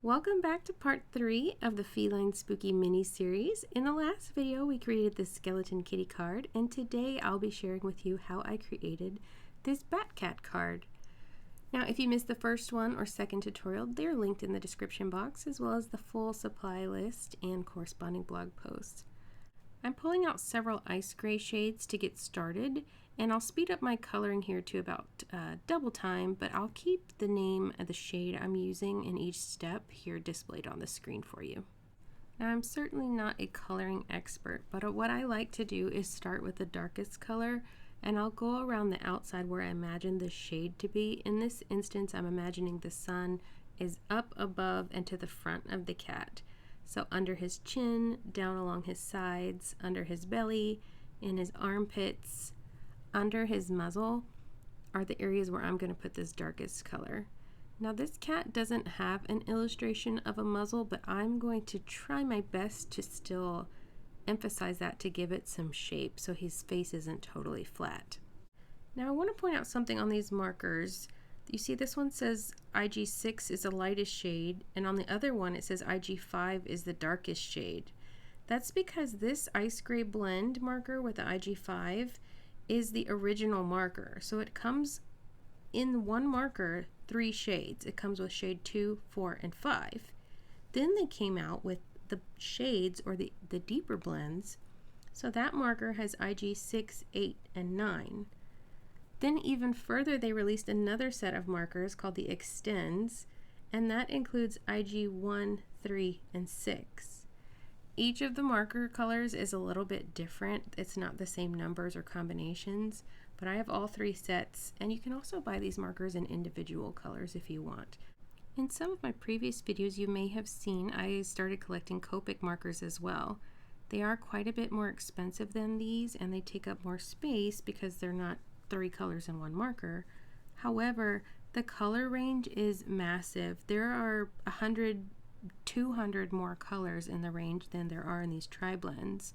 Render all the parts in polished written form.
Welcome back to part 3 of the Feline Spooky mini-series. In the last video we created this skeleton kitty card, and today I'll be sharing with you how I created this bat cat card. Now if you missed the first one or second tutorial, they're linked in the description box, as well as the full supply list and corresponding blog posts. I'm pulling out several ice gray shades to get started, and I'll speed up my coloring here to about double time, but I'll keep the name of the shade I'm using in each step here displayed on the screen for you. Now I'm certainly not a coloring expert, but what I like to do is start with the darkest color, and I'll go around the outside where I imagine the shade to be. In this instance, I'm imagining the sun is up above and to the front of the cat. So under his chin, down along his sides, under his belly, in his armpits, under his muzzle are the areas where I'm going to put this darkest color. Now this cat doesn't have an illustration of a muzzle, but I'm going to try my best to still emphasize that to give it some shape so his face isn't totally flat. Now I want to point out something on these markers. You see this one says IG6 is the lightest shade, and on the other one it says IG5 is the darkest shade. That's because this ice gray blend marker with the IG5 is the original marker. So it comes in one marker 3 shades. It comes with shade 2, 4, and 5. Then they came out with the shades or the deeper blends. So that marker has IG6, 8, and 9. Then even further, they released another set of markers called the Extends, and that includes IG1, 3, and 6. Each of the marker colors is a little bit different. It's not the same numbers or combinations, but I have all 3 sets, and you can also buy these markers in individual colors if you want. In some of my previous videos you may have seen I started collecting Copic markers as well. They are quite a bit more expensive than these, and they take up more space because they're not 3 colors in one marker. However, the color range is massive. There are 100, 200 more colors in the range than there are in these TriBlends.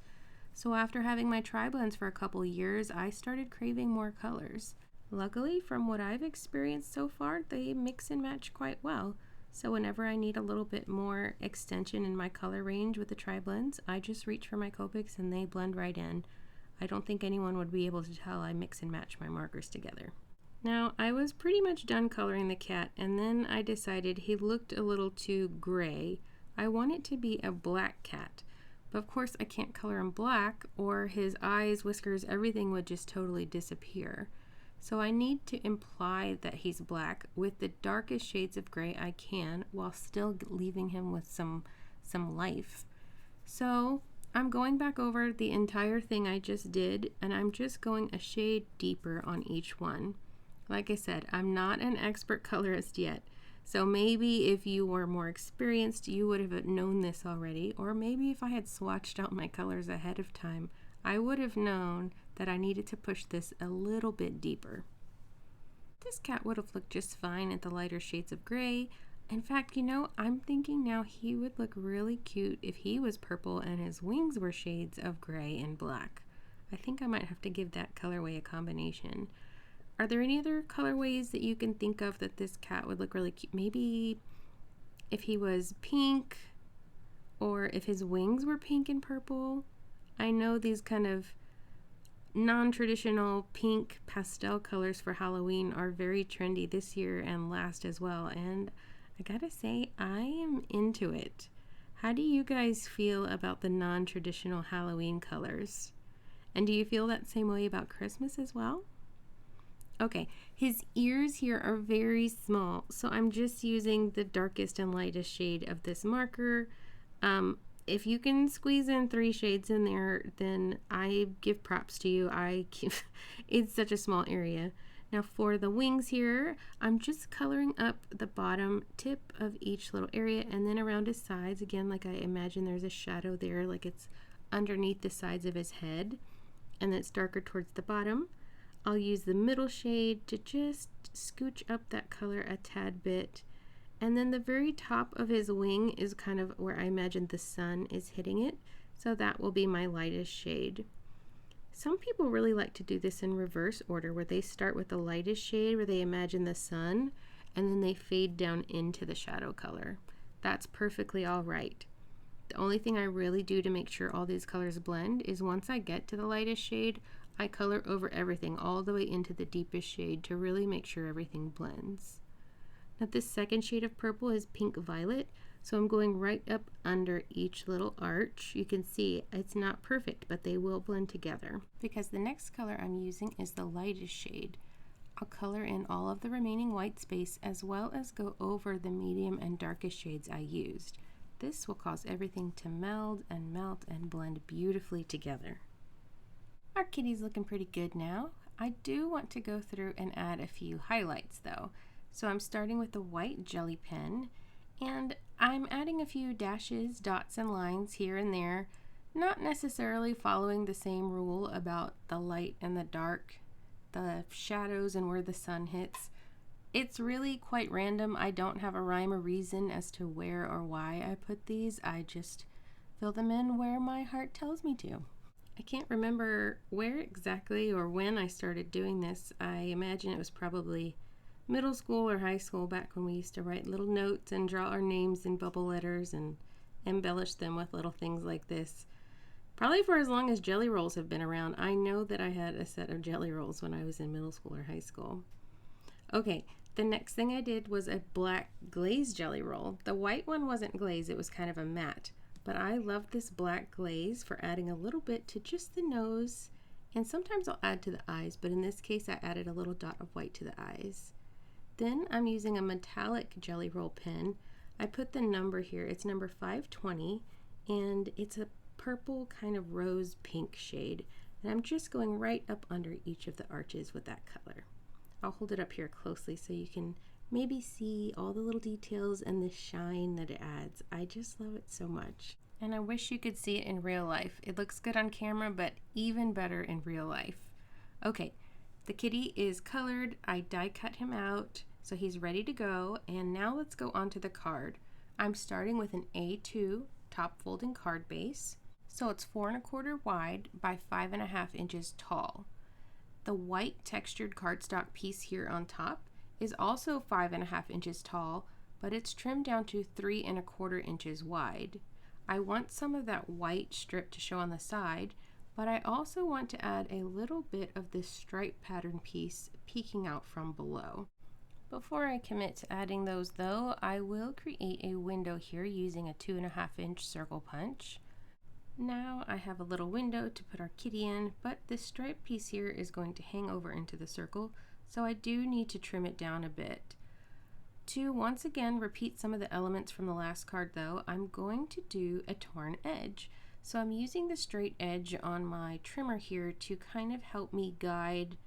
So after having my TriBlends for a couple years, I started craving more colors. Luckily, from what I've experienced so far, they mix and match quite well. So whenever I need a little bit more extension in my color range with the TriBlends, I just reach for my Copics and they blend right in. I don't think anyone would be able to tell I mix and match my markers together. Now, I was pretty much done coloring the cat, and then I decided he looked a little too gray. I want it to be a black cat, but of course I can't color him black or his eyes, whiskers, everything would just totally disappear. So I need to imply that he's black with the darkest shades of gray I can while still leaving him with some life. So I'm going back over the entire thing I just did, and I'm just going a shade deeper on each one. Like I said, I'm not an expert colorist yet, so maybe if you were more experienced, you would have known this already, or maybe if I had swatched out my colors ahead of time, I would have known that I needed to push this a little bit deeper. This cat would have looked just fine at the lighter shades of gray. In fact, you know, I'm thinking now he would look really cute if he was purple and his wings were shades of gray and black. I think I might have to give that colorway a combination. Are there any other colorways that you can think of that this cat would look really cute? Maybe if he was pink, or if his wings were pink and purple. I know these kind of non-traditional pink pastel colors for Halloween are very trendy this year and last as well, and I gotta say, I am into it. How do you guys feel about the non-traditional Halloween colors? And do you feel that same way about Christmas as well? Okay, his ears here are very small, so I'm just using the darkest and lightest shade of this marker. If you can squeeze in 3 shades in there, then I give props to you. It's such a small area. Now for the wings here, I'm just coloring up the bottom tip of each little area and then around his sides. Again, like I imagine there's a shadow there, like it's underneath the sides of his head, and then it's darker towards the bottom. I'll use the middle shade to just scooch up that color a tad bit. And then the very top of his wing is kind of where I imagine the sun is hitting it. So that will be my lightest shade. Some people really like to do this in reverse order, where they start with the lightest shade where they imagine the sun, and then they fade down into the shadow color. That's perfectly all right. The only thing I really do to make sure all these colors blend is once I get to the lightest shade, I color over everything all the way into the deepest shade to really make sure everything blends. Now this second shade of purple is pink violet, so I'm going right up under each little arch. You can see it's not perfect, but they will blend together. Because the next color I'm using is the lightest shade, I'll color in all of the remaining white space as well as go over the medium and darkest shades I used. This will cause everything to meld and blend beautifully together. Our kitty's looking pretty good now. I do want to go through and add a few highlights though. So I'm starting with the white jelly pen, and I'm adding a few dashes, dots, and lines here and there, not necessarily following the same rule about the light and the dark, the shadows and where the sun hits. It's really quite random. I don't have a rhyme or reason as to where or why I put these. I just fill them in where my heart tells me to. I can't remember where exactly or when I started doing this. I imagine it was probably middle school or high school, back when we used to write little notes and draw our names in bubble letters and embellish them with little things like this. Probably for as long as jelly rolls have been around. I know that I had a set of jelly rolls when I was in middle school or high school. Okay, the next thing I did was a black glaze jelly roll. The white one wasn't glaze, it was kind of a matte. But I love this black glaze for adding a little bit to just the nose, and sometimes I'll add to the eyes, but in this case I added a little dot of white to the eyes. Then I'm using a metallic jelly roll pen. I put the number here, it's number 520, and it's a purple kind of rose pink shade, and I'm just going right up under each of the arches with that color. I'll hold it up here closely so you can maybe see all the little details and the shine that it adds. I just love it so much. And I wish you could see it in real life. It looks good on camera, but even better in real life. Okay, the kitty is colored. I die cut him out, so he's ready to go. And now let's go on to the card. I'm starting with an A2 top folding card base. So it's 4 1/4 wide by 5.5 inches tall. The white textured cardstock piece here on top is also 5.5 inches tall, but it's trimmed down to 3 1/4 inches wide. I want some of that white strip to show on the side, but I also want to add a little bit of this stripe pattern piece peeking out from below. Before I commit to adding those though, I will create a window here using a 2.5 inch circle punch. Now I have a little window to put our kitty in, but this stripe piece here is going to hang over into the circle, so I do need to trim it down a bit. To once again repeat some of the elements from the last card though, I'm going to do a torn edge. So I'm using the straight edge on my trimmer here to kind of help me guide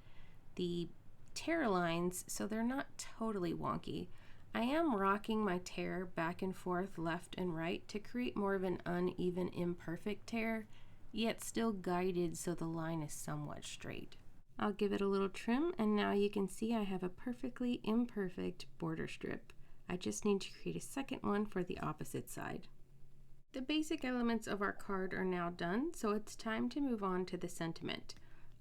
the tear lines so they're not totally wonky. I am rocking my tear back and forth left and right to create more of an uneven, imperfect tear, yet still guided so the line is somewhat straight. I'll give it a little trim, and now you can see I have a perfectly imperfect border strip. I just need to create a second one for the opposite side. The basic elements of our card are now done, so it's time to move on to the sentiment.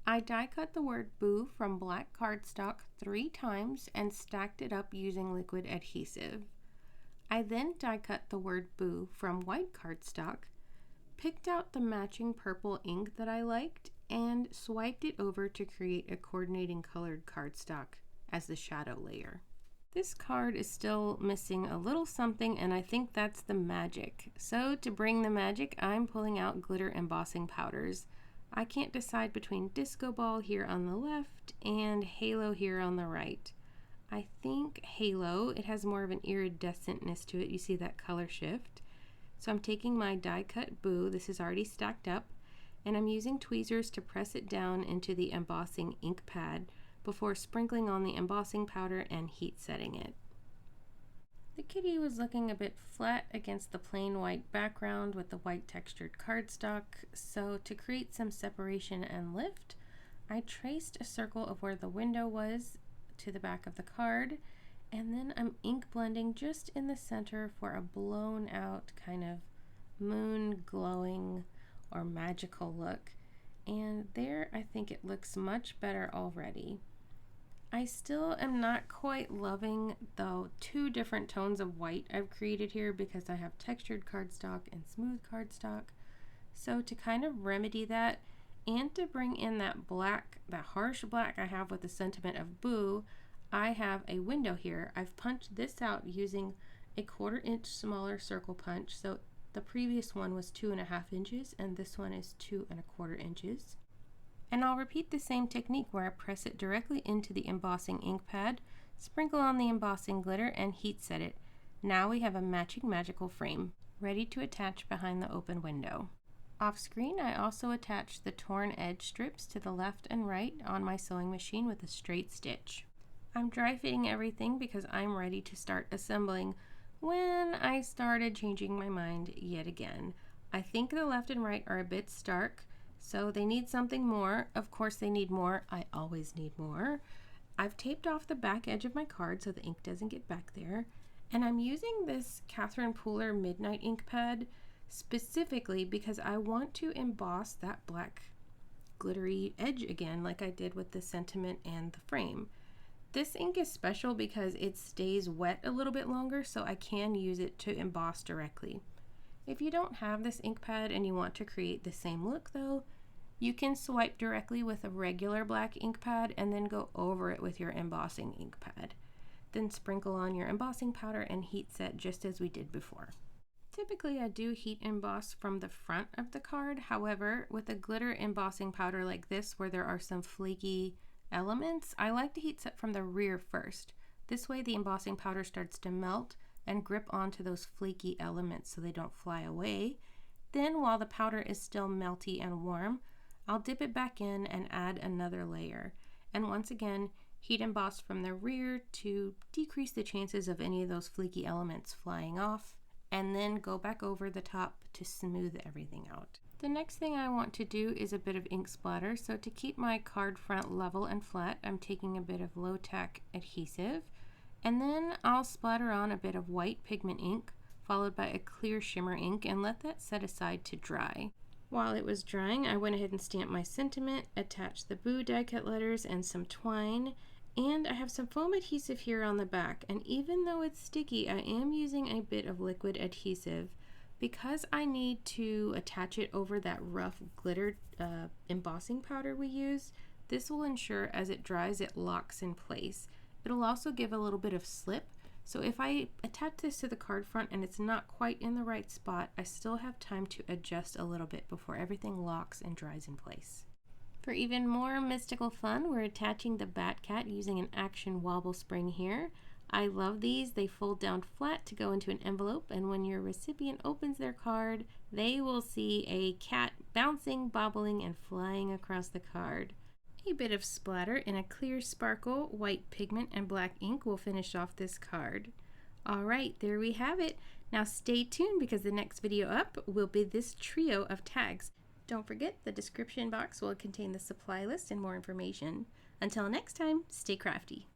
I die cut the word boo from black cardstock 3 times and stacked it up using liquid adhesive. I then die cut the word boo from white cardstock, picked out the matching purple ink that I liked, and swiped it over to create a coordinating colored cardstock as the shadow layer. This card is still missing a little something, and I think that's the magic. So to bring the magic, I'm pulling out glitter embossing powders. I can't decide between Disco Ball here on the left and Halo here on the right. I think Halo, it has more of an iridescentness to it. You see that color shift. So I'm taking my die cut boo, this is already stacked up, and I'm using tweezers to press it down into the embossing ink pad before sprinkling on the embossing powder and heat setting it. The kitty was looking a bit flat against the plain white background with the white textured cardstock, so to create some separation and lift, I traced a circle of where the window was to the back of the card, and then I'm ink blending just in the center for a blown out kind of moon glowing or magical look, and there I think it looks much better already. I still am not quite loving the two different tones of white I've created here because I have textured cardstock and smooth cardstock. So to kind of remedy that and to bring in that black, that harsh black I have with the sentiment of boo, I have a window here. I've punched this out using a 1/4 inch smaller circle punch. So the previous one was 2.5 inches and this one is 2.25 inches. And I'll repeat the same technique where I press it directly into the embossing ink pad, sprinkle on the embossing glitter, and heat set it. Now we have a matching magical frame, ready to attach behind the open window. Off screen, I also attached the torn edge strips to the left and right on my sewing machine with a straight stitch. I'm dry fitting everything because I'm ready to start assembling when I started changing my mind yet again. I think the left and right are a bit stark, so they need something more. Of course they need more. I always need more. I've taped off the back edge of my card so the ink doesn't get back there. And I'm using this Catherine Pooler Midnight ink pad specifically because I want to emboss that black glittery edge again like I did with the sentiment and the frame. This ink is special because it stays wet a little bit longer, so I can use it to emboss directly. If you don't have this ink pad and you want to create the same look though, you can swipe directly with a regular black ink pad and then go over it with your embossing ink pad. Then sprinkle on your embossing powder and heat set just as we did before. Typically I do heat emboss from the front of the card. However, with a glitter embossing powder like this where there are some flaky elements, I like to heat set from the rear first. This way the embossing powder starts to melt and grip onto those flaky elements so they don't fly away. Then while the powder is still melty and warm, I'll dip it back in and add another layer. And once again, heat emboss from the rear to decrease the chances of any of those flaky elements flying off, and then go back over the top to smooth everything out. The next thing I want to do is a bit of ink splatter. So to keep my card front level and flat, I'm taking a bit of low tack adhesive, and then I'll splatter on a bit of white pigment ink followed by a clear shimmer ink and let that set aside to dry. While it was drying, I went ahead and stamped my sentiment, attached the boo die cut letters and some twine, and I have some foam adhesive here on the back. And even though it's sticky, I am using a bit of liquid adhesive because I need to attach it over that rough glitter embossing powder we use. This will ensure as it dries it locks in place. It'll also give a little bit of slip, so if I attach this to the card front and it's not quite in the right spot, I still have time to adjust a little bit before everything locks and dries in place. For even more mystical fun, we're attaching the Bat Cat using an Action Wobble spring here. I love these. They fold down flat to go into an envelope, and when your recipient opens their card, they will see a cat bouncing, bobbling, and flying across the card. A bit of splatter in a clear sparkle, white pigment, and black ink will finish off this card. Alright, there we have it. Now stay tuned because the next video up will be this trio of tags. Don't forget the description box will contain the supply list and more information. Until next time, stay crafty.